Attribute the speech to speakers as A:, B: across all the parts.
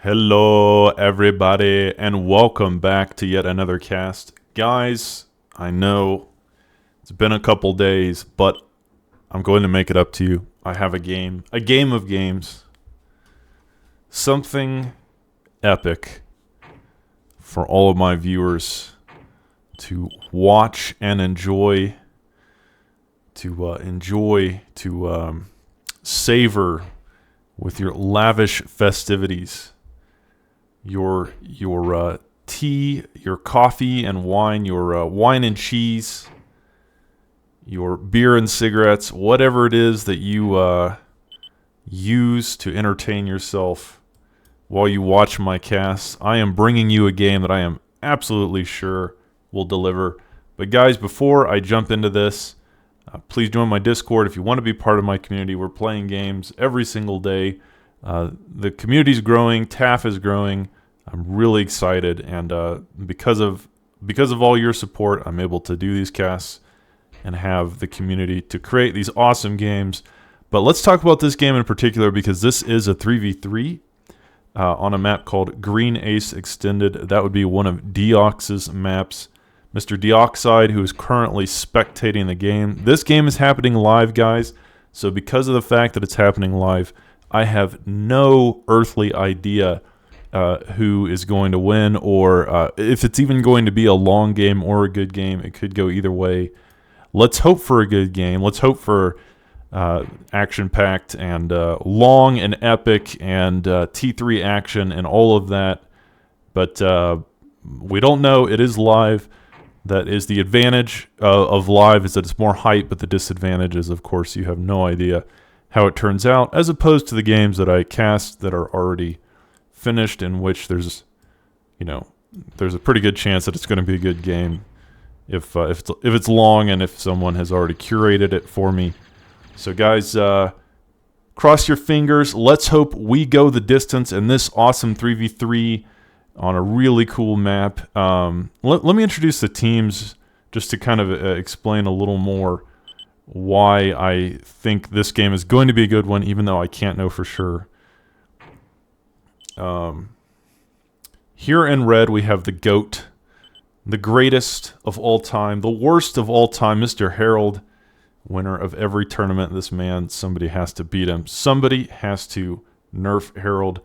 A: Hello, everybody, and welcome back to yet another cast. Guys, I know it's been a couple days, but I'm going to make it up to you. I have a game of games, something epic for all of my viewers to watch and enjoy, to savor with your lavish festivities. Your tea, your coffee and wine, your wine and cheese, your beer and cigarettes, whatever it is that you use to entertain yourself while you watch my casts. I am bringing you a game that I am absolutely sure will deliver. But guys, before I jump into this, please join my Discord if you want to be part of my community. We're playing games every single day. The community's growing, TAF is growing. I'm really excited, and because of all your support, I'm able to do these casts and have the community to create these awesome games. But let's talk about this game in particular because this is a 3v3 on a map called Green Ace Extended. That would be one of Deox's maps. Mr. Deoxide, who is currently spectating the game. This game is happening live, guys. So because of the fact that it's happening live, I have no earthly idea who is going to win, or if it's even going to be a long game or a good game. It could go either way. Let's hope for a good game. Let's hope for action-packed and long and epic and T3 action and all of that. But we don't know. It is live. That is the advantage of live, is that it's more hype, but the disadvantage is, of course, you have no idea how it turns out, as opposed to the games that I cast that are already finished, in which there's a pretty good chance that it's going to be a good game if it's long and if someone has already curated it for me. So guys, cross your fingers. Let's hope we go the distance in this awesome 3v3 on a really cool map. Let me introduce the teams just to kind of explain a little more why I think this game is going to be a good one, even though I can't know for sure. Here in red, we have the GOAT, the greatest of all time, the worst of all time, Mr. Harold, winner of every tournament. This man, somebody has to beat him. Somebody has to nerf Harold.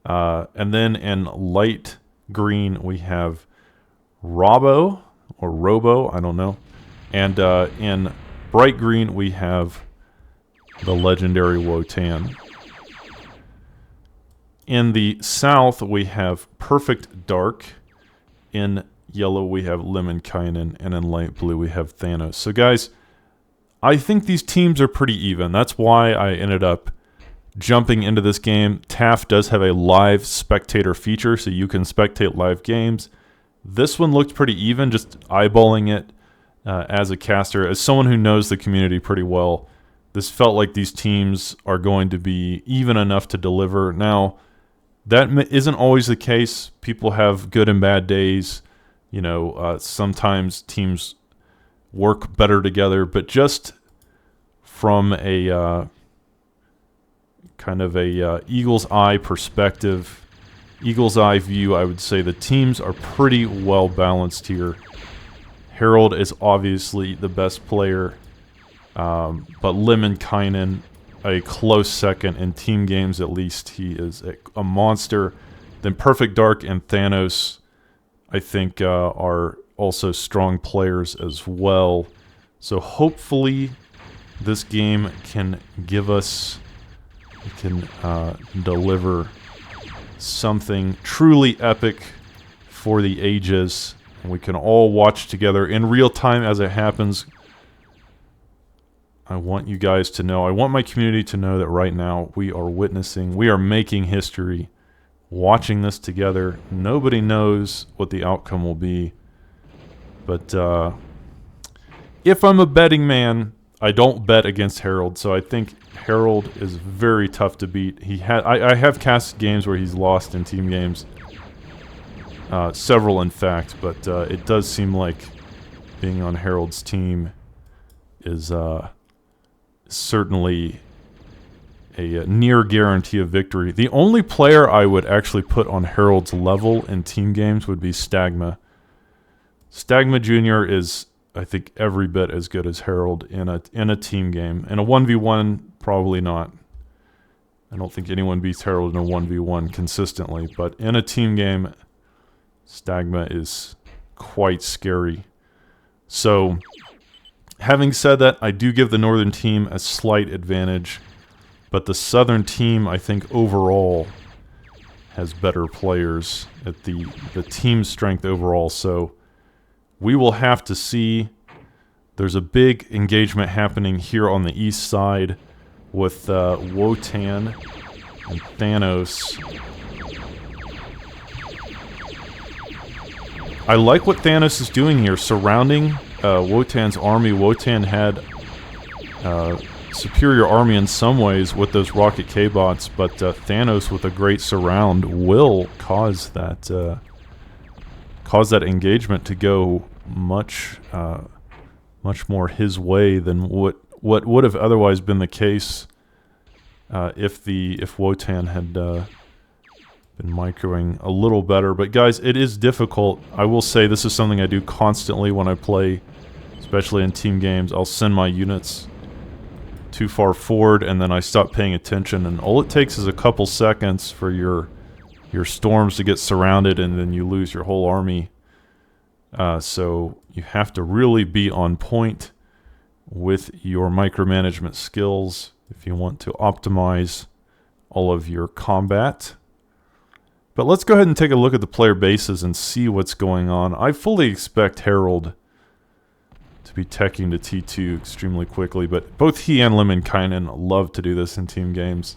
A: And then in light green, we have Robo, or Robo, I don't know. And in bright green, we have the legendary Wotan. In the south, we have Perfect Dark. In yellow, we have Lemminkainen. And in light blue, we have Thanos. So guys, I think these teams are pretty even. That's why I ended up jumping into this game. TAF does have a live spectator feature, so you can spectate live games. This one looked pretty even, just eyeballing it as a caster. As someone who knows the community pretty well, this felt like these teams are going to be even enough to deliver. Now, that isn't always the case. People have good and bad days. Sometimes teams work better together, but just from a kind of a eagle's eye perspective, eagle's eye view, I would say the teams are pretty well balanced here. Harold is obviously the best player, but Lemminkainen a close second in team games. At least he is a monster. Then Perfect Dark and Thanos, I think, are also strong players as well. So hopefully this game can give us, deliver something truly epic for the ages, and we can all watch together in real time as it happens. I want you guys to know, I want my community to know that right now we are making history watching this together. Nobody knows what the outcome will be, but if I'm a betting man, I don't bet against Harold, so I think Harold is very tough to beat. I have cast games where he's lost in team games, several in fact, but it does seem like being on Harold's team is certainly a near guarantee of victory. The only player I would actually put on Harold's level in team games would be Stagma. Stagma Jr. is, I think, every bit as good as Harold in a team game. In a 1v1, probably not. I don't think anyone beats Harold in a 1v1 consistently, but in a team game, Stagma is quite scary. So, having said that, I do give the Northern team a slight advantage, but the Southern team, I think, overall has better players at the team strength overall. So, we will have to see. There's a big engagement happening here on the east side with Wotan and Thanos. I like what Thanos is doing here, surrounding Wotan's army. Wotan had superior army in some ways with those rocket K-bots, but Thanos with a great surround will cause that engagement to go much more his way than what would have otherwise been the case if Wotan had been microing a little better. But guys, it is difficult. I will say this is something I do constantly when I play, especially in team games. I'll send my units too far forward and then I stop paying attention, and all it takes is a couple seconds for your storms to get surrounded and then you lose your whole army. So you have to really be on point with your micromanagement skills if you want to optimize all of your combat. But let's go ahead and take a look at the player bases and see what's going on. I fully expect Harold to be teching to T2 extremely quickly, but both he and Lemminkainen love to do this in team games.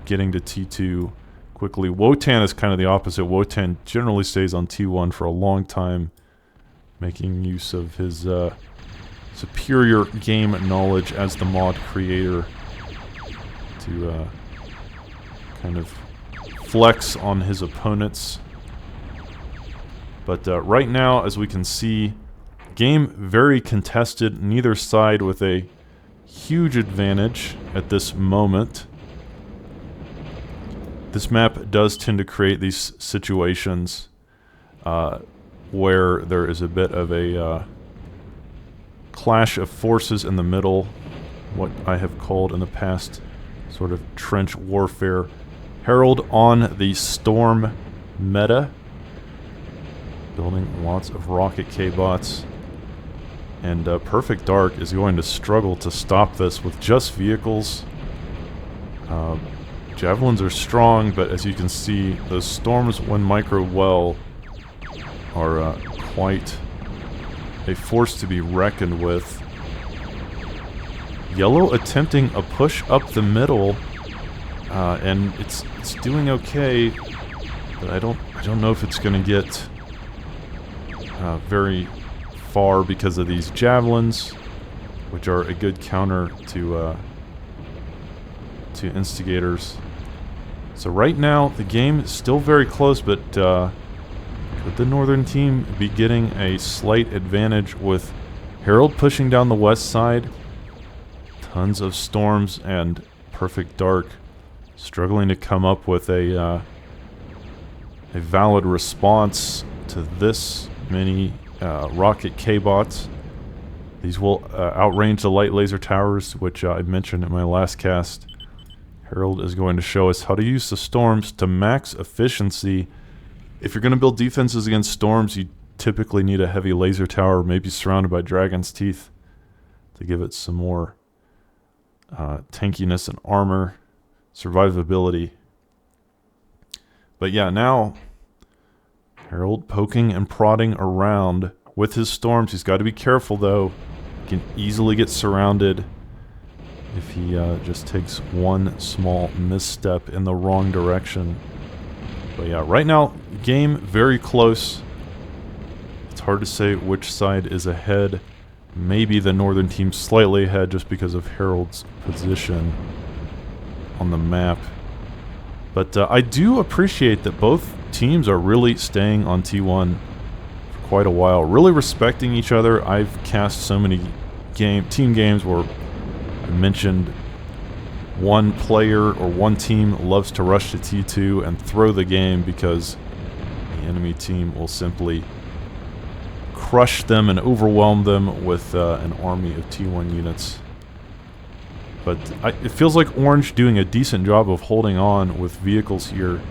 A: Getting to T2 quickly. Wotan is kind of the opposite. Wotan generally stays on T1 for a long time, making use of his superior game knowledge as the mod creator to kind of flex on his opponents. But right now, as we can see, game very contested, neither side with a huge advantage at this moment. This map does tend to create these situations where there is a bit of a clash of forces in the middle, what I have called in the past sort of trench warfare. Harold on the Storm meta, building lots of rocket K-bots, and Perfect Dark is going to struggle to stop this with just vehicles. Javelins are strong, but as you can see, those storms, when micro well, are quite a force to be reckoned with. Yellow attempting a push up the middle, and it's doing okay, but I don't know if it's going to get very far because of these javelins, which are a good counter to instigators. So right now the game is still very close, but could the Northern team be getting a slight advantage with Harold pushing down the west side? Tons of storms and Perfect Dark struggling to come up with a valid response to this many rocket K-bots. These will outrange the light laser towers, which I mentioned in my last cast. Harold is going to show us how to use the storms to max efficiency. If you're going to build defenses against storms, you typically need a heavy laser tower, maybe surrounded by Dragon's Teeth, to give it some more tankiness and armor, survivability. But yeah, now Harold poking and prodding around with his storms. He's got to be careful though. He can easily get surrounded if he just takes one small misstep in the wrong direction. But yeah, right now, game very close. It's hard to say which side is ahead. Maybe the Northern team slightly ahead just because of Harold's position on the map. But I do appreciate that both teams are really staying on T1 for quite a while, really respecting each other. I've cast so many team games where I mentioned one player or one team loves to rush to T2 and throw the game because the enemy team will simply crush them and overwhelm them with an army of T1 units. But it feels like Orange doing a decent job of holding on with vehicles here.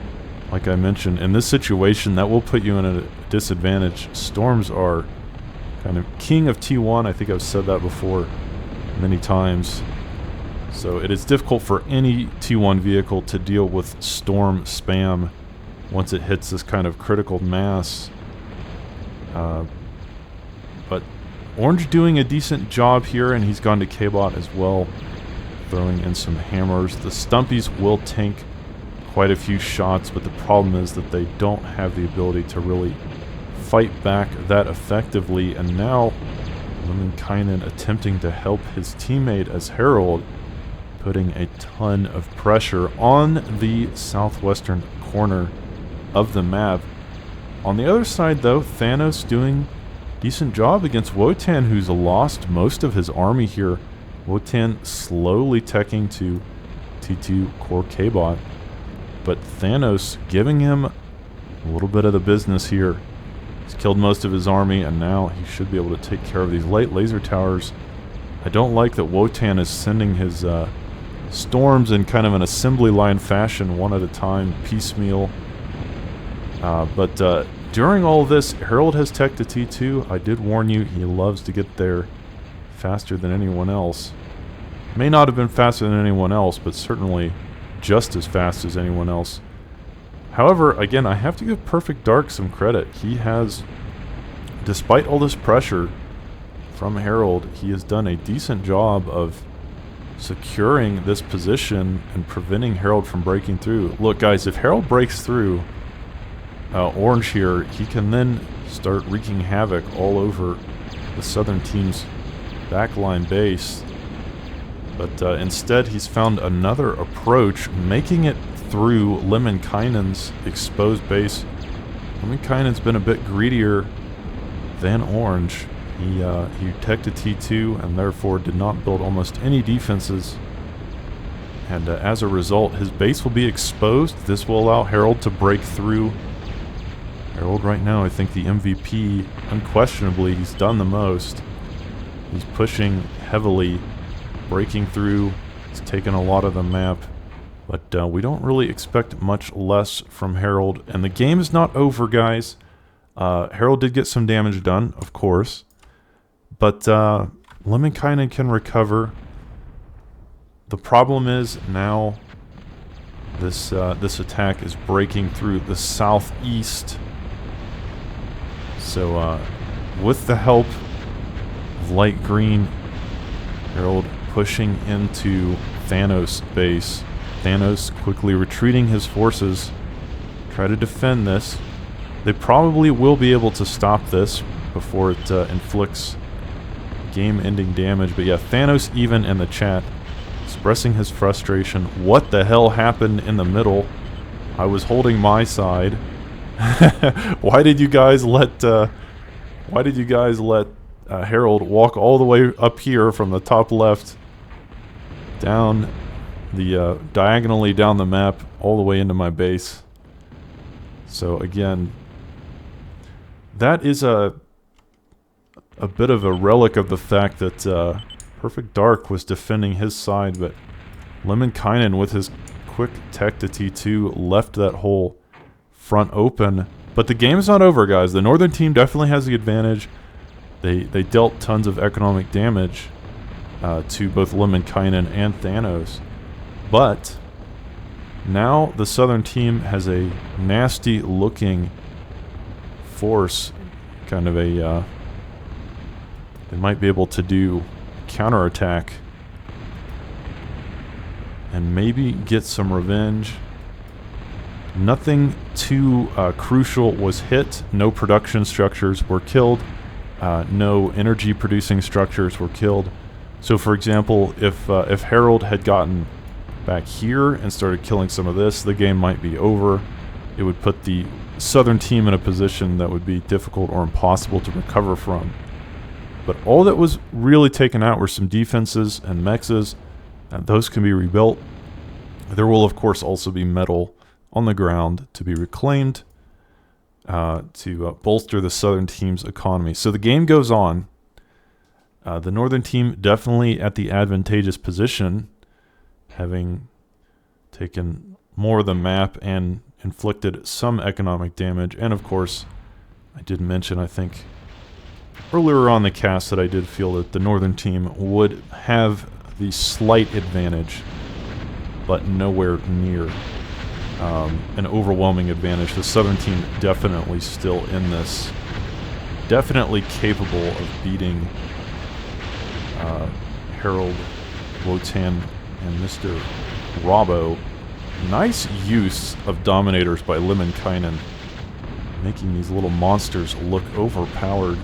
A: Like I mentioned, in this situation, that will put you in a disadvantage. Storms are kind of king of T1. I think I've said that before many times. So it is difficult for any T1 vehicle to deal with storm spam once it hits this kind of critical mass. But Orange doing a decent job here, and he's gone to K-Bot as well, throwing in some hammers. The Stumpies will tank quite a few shots, but the problem is that they don't have the ability to really fight back that effectively. And now Lemminkainen attempting to help his teammate as Herald, putting a ton of pressure on the southwestern corner of the map. On the other side, though, Thanos doing a decent job against Wotan, who's lost most of his army here. Wotan slowly teching to T2 core K-Bot, but Thanos giving him a little bit of the business here. He's killed most of his army, and now he should be able to take care of these light laser towers. I don't like that Wotan is sending his storms in kind of an assembly line fashion, one at a time, piecemeal. But during all this, Herald has tech to T2. I did warn you, he loves to get there faster than anyone else. May not have been faster than anyone else, but certainly just as fast as anyone else. However, again, I have to give Perfect Dark some credit. He has, despite all this pressure from Herald, he has done a decent job of securing this position and preventing Herald from breaking through. Look, guys, if Herald breaks through Orange here, he can then start wreaking havoc all over the southern team's backline base. But instead, he's found another approach, making it through Lemminkainen's exposed base. Lemminkainen's been a bit greedier than Orange. He teched a T2 and therefore did not build almost any defenses. And as a result, his base will be exposed. This will allow Herald to break through. Herald right now, I think the MVP, unquestionably, he's done the most. He's pushing heavily, breaking through. He's taken a lot of the map. But we don't really expect much less from Herald. And the game is not over, guys. Herald did get some damage done, of course. But Lemminkainen can recover. The problem is now this attack is breaking through the southeast. So with the help of light green, Herald pushing into Thanos' base. Thanos quickly retreating his forces. Try to defend this. They probably will be able to stop this before it inflicts game-ending damage. But yeah, Thanos even in the chat expressing his frustration. What the hell happened in the middle? I was holding my side. Why did you guys let Herald walk all the way up here from the top left down the diagonally down the map all the way into my base? So again, that is a bit of a relic of the fact that Perfect Dark was defending his side, but Lemminkainen with his quick tech to T2 left that whole front open. But the game is not over, guys. The northern team definitely has the advantage. They dealt tons of economic damage to both Lemminkainen and Thanos. But now the southern team has a nasty looking force, kind of a they might be able to do counterattack and maybe get some revenge. Nothing too crucial was hit. No production structures were killed. No energy producing structures were killed. So for example, if Herald had gotten back here and started killing some of this, the game might be over. It would put the southern team in a position that would be difficult or impossible to recover from. But all that was really taken out were some defenses and mexes, and those can be rebuilt. There will, of course, also be metal on the ground to be reclaimed to bolster the southern team's economy. So the game goes on. The northern team definitely at the advantageous position, having taken more of the map and inflicted some economic damage. And of course, I did mention, I think, earlier on the cast that I did feel that the northern team would have the slight advantage, but nowhere near an overwhelming advantage. The southern team definitely still in this, definitely capable of beating Harold, Wotan, and Mr. Robbo. Nice use of Dominators by Lemminkainen, making these little monsters look overpowered.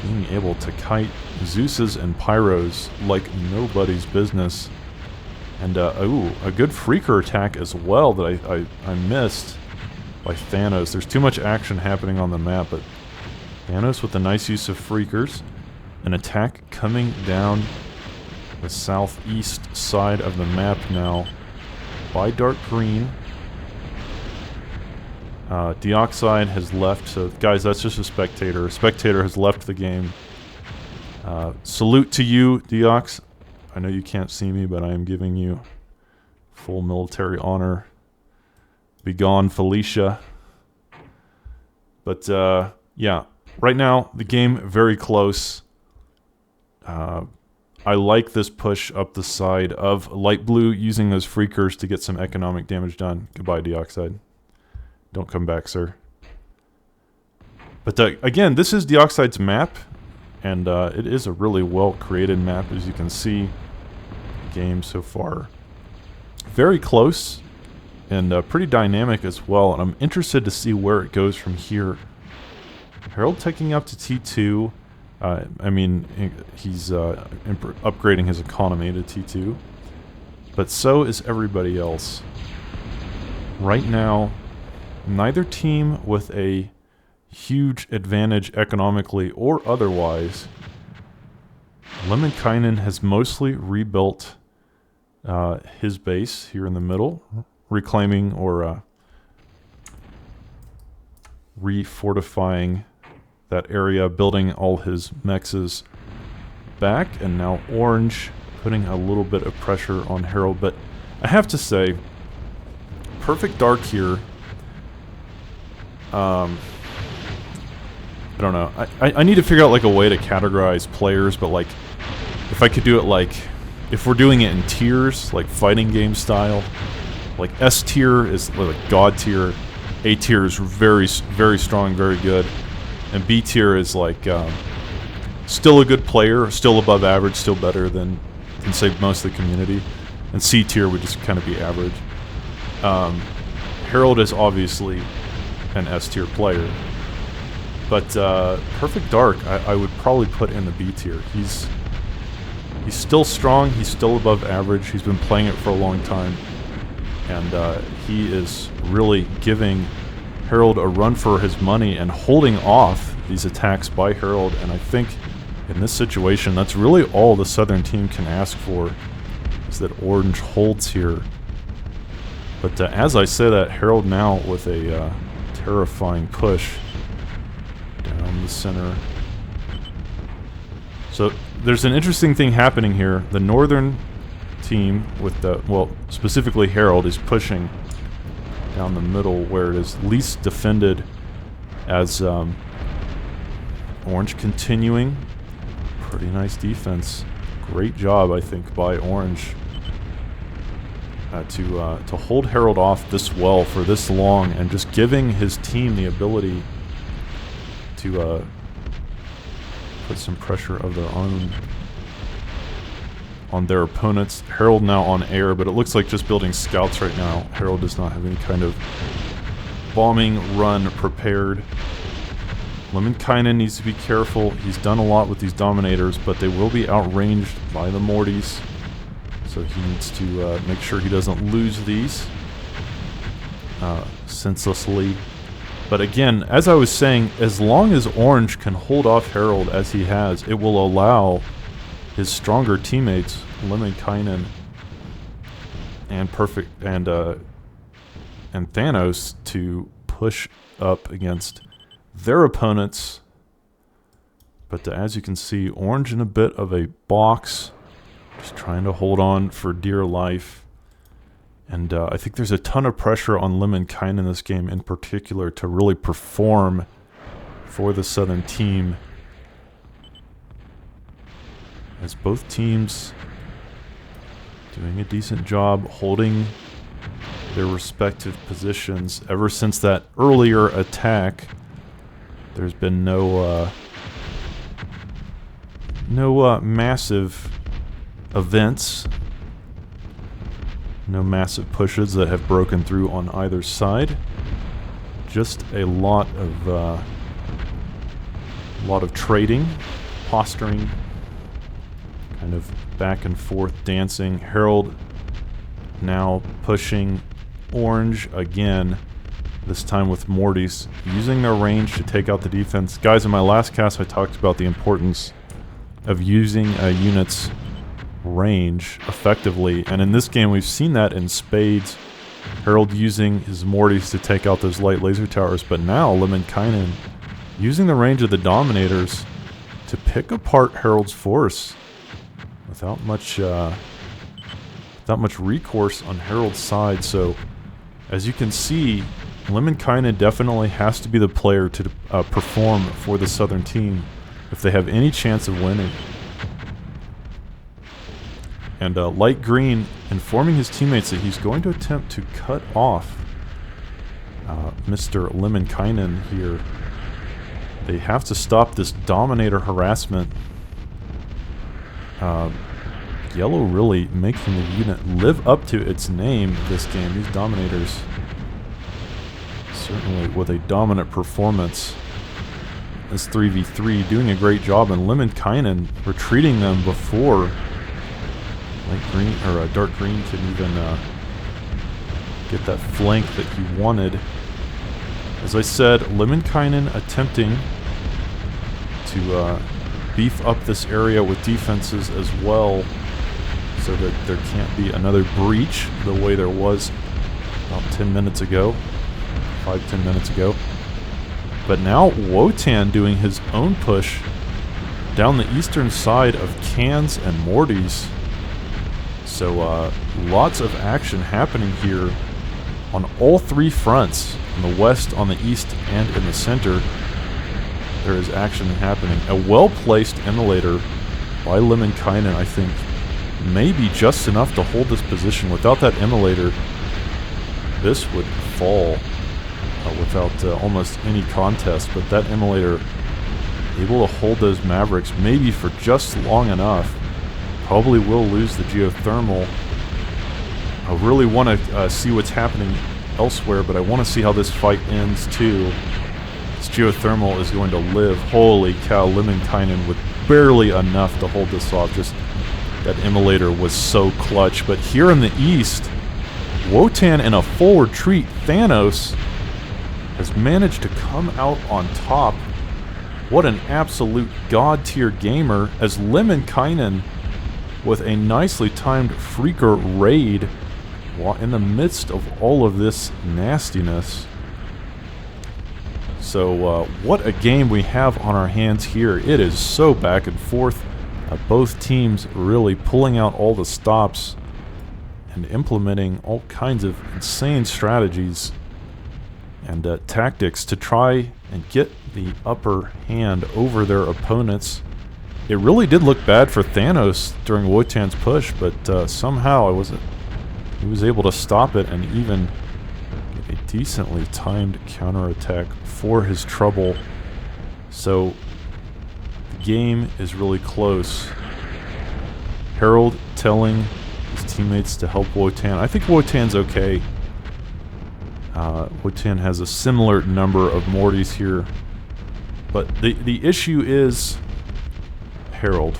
A: Being able to kite Zeus's and Pyros like nobody's business. And, ooh, a good Freaker attack as well that I missed by Thanos. There's too much action happening on the map, but Thanos with a nice use of Freakers. An attack coming down the southeast side of the map now by Dark Green. Deoxide has left, so guys, that's just a spectator. A spectator has left the game. Salute to you, Deox. I know you can't see me, but I am giving you full military honor. Begone, Felicia. But, yeah, right now, the game very close. I like this push up the side of Light Blue, using those Freakers to get some economic damage done. Goodbye, Deoxide. Don't come back, sir. But again, this is Deoxide's map, and it is a really well-created map, as you can see. The game so far very close and pretty dynamic as well, and I'm interested to see where it goes from here. Harold taking up to T2. I mean, he's upgrading his economy to T2, but so is everybody else. Right now, neither team with a huge advantage economically or otherwise. Lemminkainen has mostly rebuilt his base here in the middle, reclaiming or refortifying that area, building all his mexes back, and now Orange putting a little bit of pressure on Harold. But I have to say, Perfect Dark here, I don't know. I need to figure out like a way to categorize players, but like if I could do it like if we're doing it in tiers, like fighting game style, like S tier is like God tier, A tier is very strong, very good, and B tier is like still a good player, still above average, still better than say most of the community, and C tier would just kind of be average. Harold is obviously an S tier player. But Perfect Dark, I would probably put in the B tier. He's still strong. He's still above average. He's been playing it for a long time, and he is really giving Harold a run for his money and holding off these attacks by Harold. And I think in this situation, that's really all the Southern team can ask for, is that Orange holds here. But as I say that, Harold now with a terrifying push down the center. So there's an interesting thing happening here. The northern team with the, well, specifically Harold, is pushing down the middle where it is least defended, as Orange continuing. Pretty nice defense. Great job, I think, by Orange to hold Harold off this well for this long, and just giving his team the ability to put some pressure of their own on their opponents. Harold now on air, but it looks like just building scouts right now. Harold does not have any kind of bombing run prepared. Lemminkainen needs to be careful. He's done a lot with these Dominators, but they will be outranged by the Mortys, so he needs to make sure he doesn't lose these senselessly. But again, as I was saying, as long as Orange can hold off Harold as he has, it will allow his stronger teammates, Lemminkainen and Thanos to push up against their opponents. But as you can see, Orange in a bit of a box, just trying to hold on for dear life. And I think there's a ton of pressure on Lemminkainen in this game in particular to really perform for the Southern team, as both teams doing a decent job holding their respective positions. Ever since that earlier attack, there's been no massive events, no massive pushes that have broken through on either side. Just a lot of trading, posturing, kind of back and forth dancing. Harold now pushing Orange again, this time with Morty's, using their range to take out the defense. Guys, in my last cast I talked about the importance of using a unit's range effectively, and in this game we've seen that in spades. Harold using his Mortys to take out those light laser towers, but now Lemminkainen using the range of the Dominators to pick apart Harold's force without much recourse on Harold's side. So as you can see, Lemminkainen definitely has to be the player to perform for the Southern team if they have any chance of winning. And Light Green informing his teammates that he's going to attempt to cut off Mr. Lemminkainen here. They have to stop this Dominator harassment. Yellow really making the unit live up to its name this game. These Dominators certainly with a dominant performance. This 3v3 doing a great job, and Lemminkainen retreating them before light green or dark green can even get that flank that he wanted. As I said, Lemminkainen attempting to beef up this area with defenses as well, so that there can't be another breach the way there was about 10 minutes ago, 5-10 minutes ago. But now Wotan doing his own push down the eastern side of Cans and Morty's. So lots of action happening here on all three fronts, on the west, on the east, and in the center. There is action happening. A well-placed emulator by Lemminkainen, I think, may be just enough to hold this position. Without that emulator, this would fall without almost any contest. But that emulator able to hold those Mavericks maybe for just long enough. Probably will lose the geothermal. I really want to see what's happening elsewhere, but I want to see how this fight ends too. This geothermal is going to live. Holy cow, Lemminkainen with barely enough to hold this off. Just that emulator was so clutch. But here in the east, Wotan in a full retreat. Thanos has managed to come out on top. What an absolute god tier gamer, as Lemminkainen with a nicely timed Freaker raid while in the midst of all of this nastiness. So what a game we have on our hands here. It is so back and forth. Both teams really pulling out all the stops and implementing all kinds of insane strategies and tactics to try and get the upper hand over their opponents. It really did look bad for Thanos during Wotan's push, but somehow he was able to stop it and even get a decently timed counterattack for his trouble. So the game is really close. Harold telling his teammates to help Wotan. I think Wotan's okay. Wotan has a similar number of Mortys here, but the issue is Harold.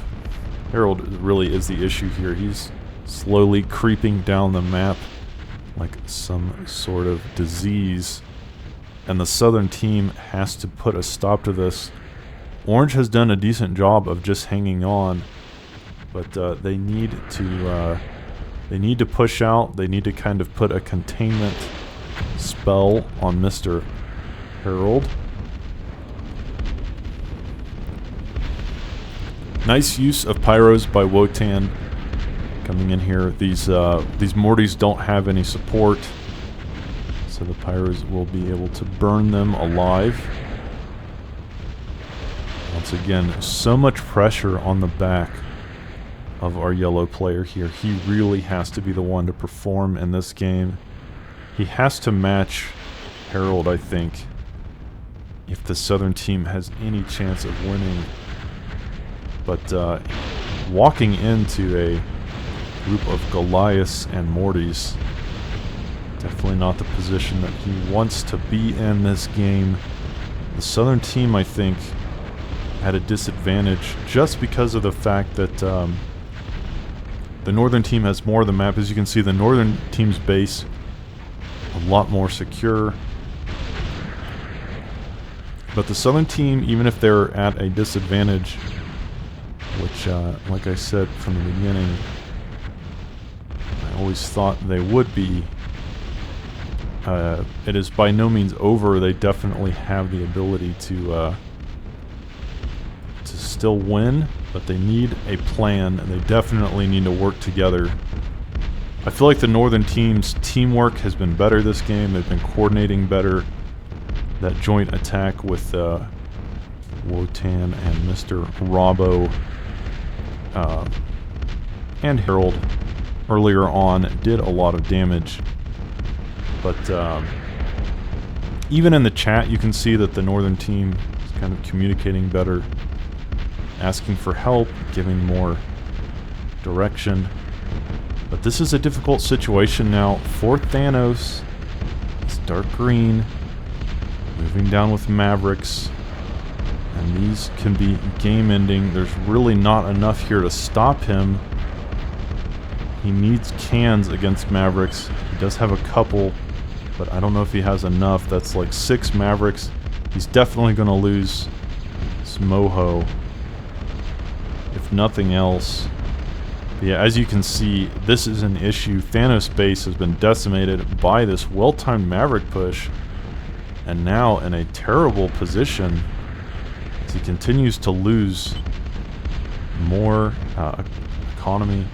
A: Harold really is the issue here. He's slowly creeping down the map like some sort of disease, and the Southern team has to put a stop to this. Orange has done a decent job of just hanging on, but they need to They need to push out. They need to kind of put a containment spell on Mr. Harold. Nice use of pyros by Wotan coming in here. These Mortys don't have any support, so the pyros will be able to burn them alive. Once again, so much pressure on the back of our yellow player here. He really has to be the one to perform in this game. He has to match Harold, I think, if the southern team has any chance of winning. But walking into a group of Goliaths and Mortys, definitely not the position that he wants to be in this game. The southern team, I think, had a disadvantage just because of the fact that the northern team has more of the map. As you can see, the northern team's base a lot more secure. But the southern team, even if they're at a disadvantage, which, like I said from the beginning, I always thought they would be, it is by no means over. They definitely have the ability to still win, but they need a plan, and they definitely need to work together. I feel like the northern team's teamwork has been better this game. They've been coordinating better. That joint attack with Wotan and Mr. Robbo and Harold earlier on did a lot of damage. But even in the chat, you can see that the northern team is kind of communicating better, asking for help, giving more direction. But this is a difficult situation now for Thanos. It's dark green, moving down with Mavericks, and these can be game-ending. There's really not enough here to stop him. He needs cans against Mavericks. He does have a couple, but I don't know if he has enough. That's like 6 Mavericks. He's definitely going to lose Smoho, if nothing else. But yeah, as you can see, this is an issue. Thanos' base has been decimated by this well-timed Maverick push, and now in a terrible position as he continues to lose more economy.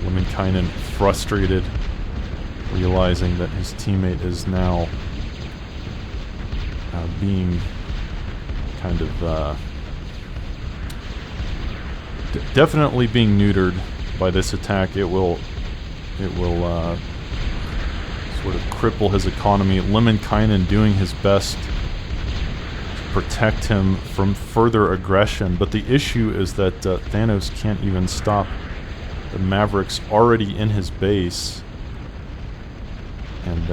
A: Lemminkainen frustrated, realizing that his teammate is now being kind of definitely being neutered by this attack. It will sort of cripple his economy. Lemminkainen doing his best to protect him from further aggression, but the issue is that Thanos can't even stop the Mavericks already in his base, and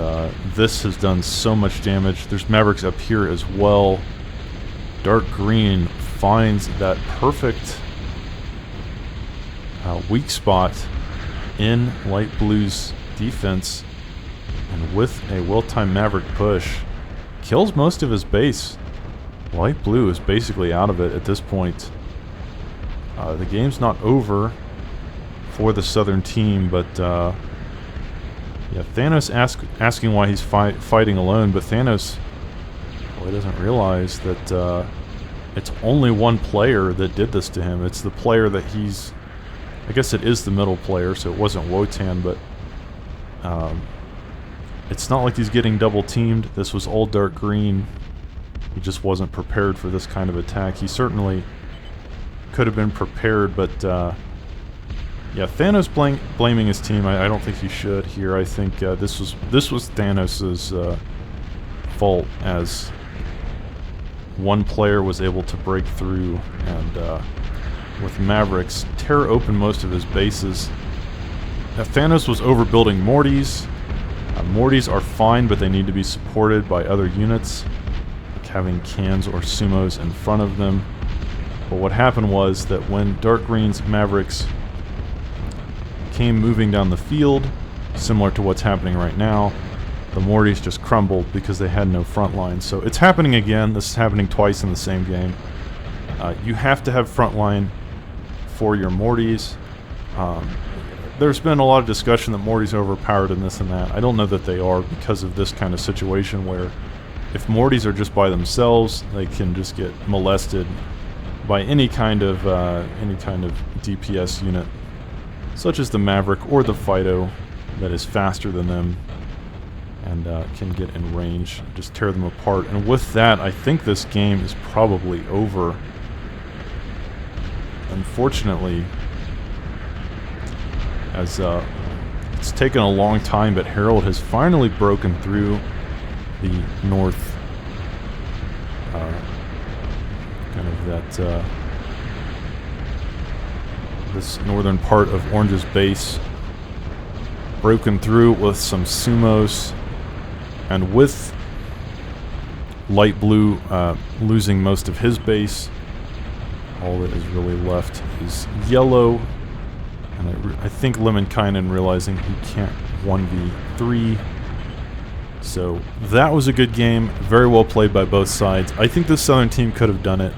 A: this has done so much damage. There's Mavericks up here as well. Dark green finds that perfect weak spot in light blue's defense, and with a well-timed Maverick push, kills most of his base. Light blue is basically out of it at this point. The game's not over for the southern team, but yeah, Thanos asking why he's fighting alone, but Thanos, well, he doesn't realize that it's only one player that did this to him. It's the player that he's, I guess it is the middle player, so it wasn't Wotan, but it's not like he's getting double teamed. This was all dark green. He just wasn't prepared for this kind of attack. He certainly could have been prepared, but yeah, Thanos blaming his team, I don't think he should here. I think this was Thanos' fault, as one player was able to break through and with Mavericks tear open most of his bases. Thanos was overbuilding Mortys. Mortys are fine, but they need to be supported by other units, like having cans or sumos in front of them. But what happened was that when Dark Green's Mavericks came moving down the field, similar to what's happening right now, the Mortys just crumbled because they had no front line. So it's happening again. This is happening twice in the same game. You have to have front line for your Mortys. there's been a lot of discussion that Morty's overpowered and this and that. I don't know that they are, because of this kind of situation where if Mortys are just by themselves, they can just get molested by any kind of DPS unit, such as the Maverick or the Fido, that is faster than them and can get in range, just tear them apart. And with that, I think this game is probably over. Unfortunately, as it's taken a long time, but Harold has finally broken through the north, kind of that, this northern part of Orange's base, broken through with some sumos, and with Light Blue losing most of his base, all that is really left is yellow. And I think Lemminkainen realizing he can't 1v3. So that was a good game. Very well played by both sides. I think the Southern team could have done it.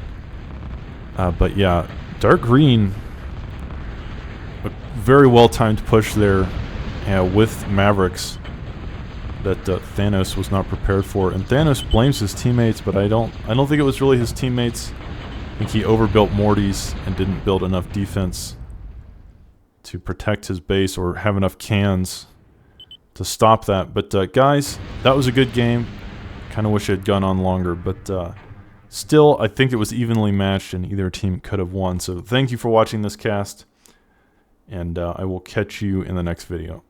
A: But yeah, Dark Green, a very well timed push there with Mavericks that Thanos was not prepared for. And Thanos blames his teammates, but I don't think it was really his teammates. I think he overbuilt Mortys and didn't build enough defense to protect his base or have enough cans to stop that. But guys, that was a good game. Kind of wish it had gone on longer, but still, I think it was evenly matched and either team could have won. So thank you for watching this cast, and I will catch you in the next video.